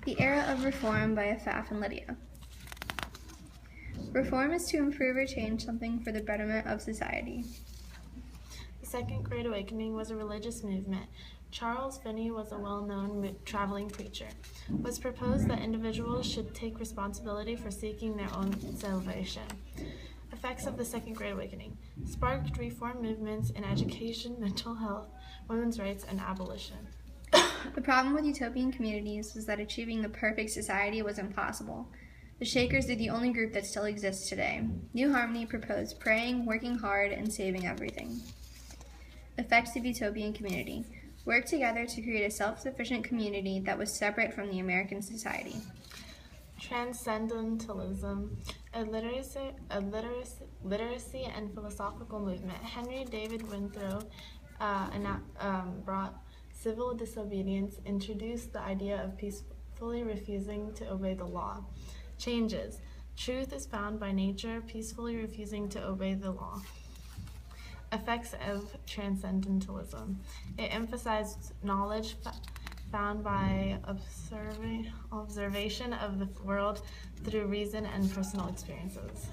The Era of Reform by Affaf and Lydia. Reform is to improve or change something for the betterment of society. The Second Great Awakening was a religious movement. Charles Finney was a well-known traveling preacher. It was proposed that individuals should take responsibility for seeking their own salvation. Effects of the Second Great Awakening sparked reform movements in education, mental health, women's rights, and abolition. The problem with utopian communities was that achieving the perfect society was impossible. The Shakers are the only group that still exists today. New Harmony proposed praying, working hard, and saving everything. Effects of utopian community. Work together to create a self-sufficient community that was separate from the American society. Transcendentalism, a literacy and philosophical movement. Henry David Thoreau brought civil disobedience, introduced the idea of peacefully refusing to obey the law. Changes. Truth is found by nature, peacefully refusing to obey the law. Effects of transcendentalism. It emphasized knowledge found by observation of the world through reason and personal experiences.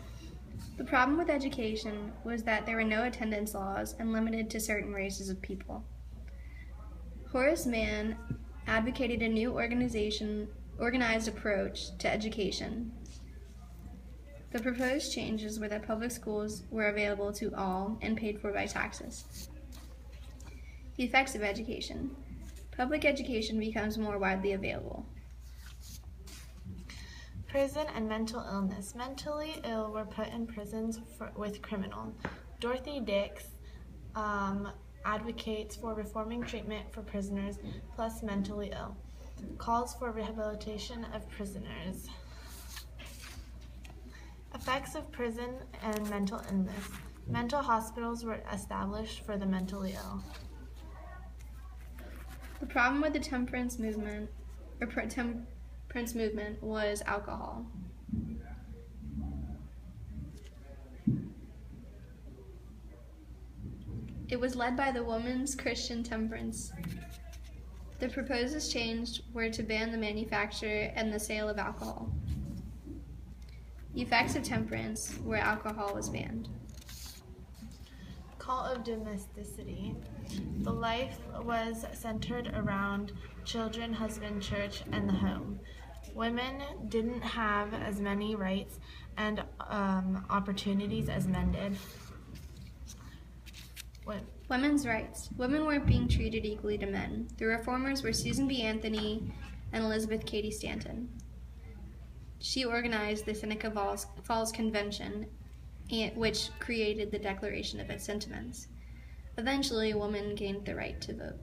The problem with education was that there were no attendance laws and limited to certain races of people. Horace Mann advocated a new organized approach to education. The proposed changes were that public schools were available to all and paid for by taxes. The effects of education. Public education becomes more widely available. Prison and mental illness. Mentally ill were put in prisons with criminals. Dorothy Dix advocates for reforming treatment for prisoners plus mentally ill. Calls for rehabilitation of prisoners. Effects of prison and mental illness. Mental hospitals were established for the mentally ill. The problem with the temperance movement was alcohol. It was led by the Women's Christian Temperance. The proposals changed were to ban the manufacture and the sale of alcohol. The effects of temperance were alcohol was banned. Call of domesticity. The life was centered around children, husband, church, and the home. Women didn't have as many rights and opportunities as men did. Women's rights. Women weren't being treated equally to men. The reformers were Susan B. Anthony and Elizabeth Cady Stanton. She organized the Seneca Falls Convention, which created the Declaration of its Sentiments. Eventually, women gained the right to vote.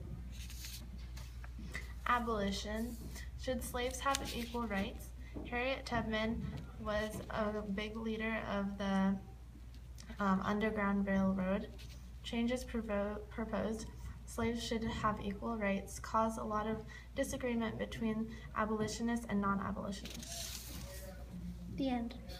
Abolition. Should slaves have equal rights? Harriet Tubman was a big leader of the Underground Railroad. Changes proposed. Slaves should have equal rights, caused a lot of disagreement between abolitionists and non-abolitionists. The end.